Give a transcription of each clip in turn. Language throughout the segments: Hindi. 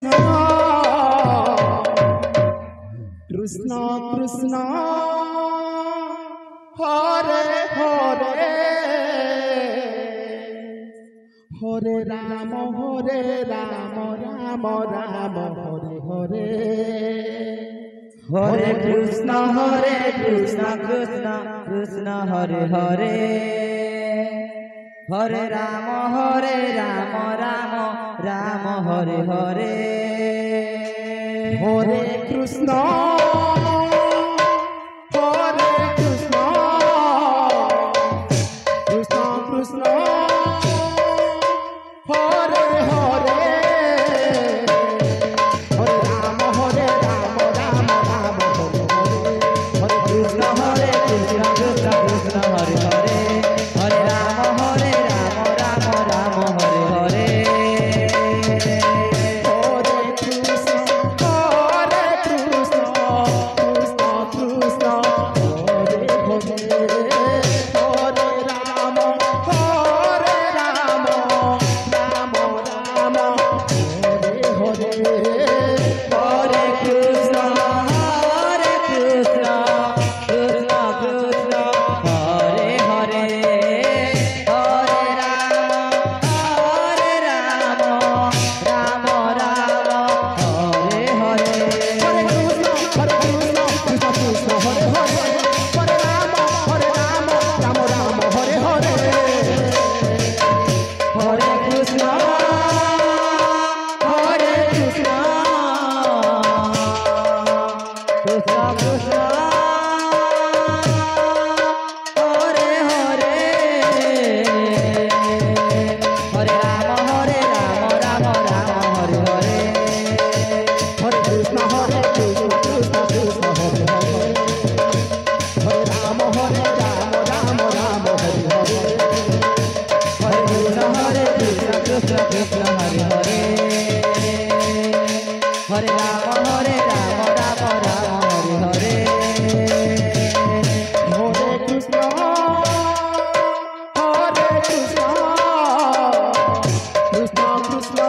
कृष्ण कृष्ण हरे हरे हरे राम राम राम हरे हरे हरे कृष्ण कृष्ण कृष्ण हरे हरे हरे राम राम राम हरे हरे हरे कृष्ण कृष्ण कृष्ण हरे हरे हरे राम राम हरे हरे हरे कृष्ण कृष्ण कृष्ण हरे हरे हरे राम राम राम हरे हरे हरे राम राम राम हरे हरे कृष्ण कृष्ण कृष्ण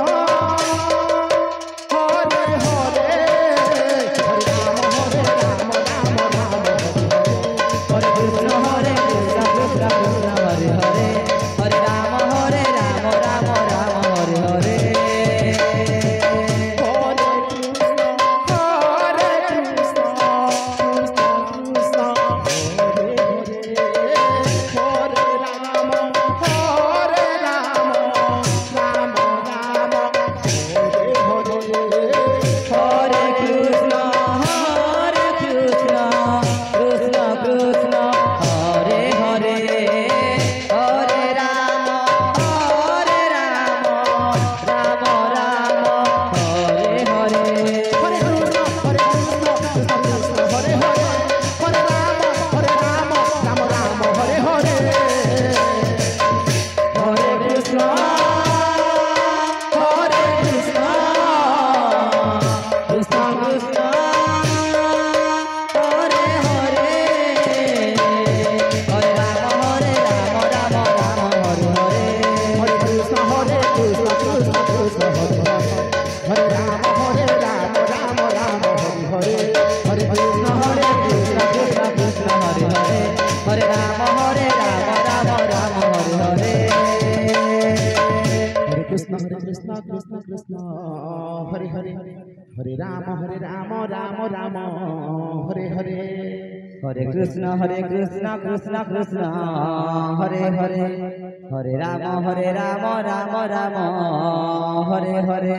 हरे हरे हरे राम हरे कृष्ण कृष्ण हरे हरे हरे राम राम हरे हरे हरे राम राम हरे हरे हरे कृष्ण कृष्ण कृष्ण हरे हरे हरे राम राम हरे हरे हरे कृष्ण कृष्ण कृष्ण हरे हरे हरे राम राम राम हरे हरे।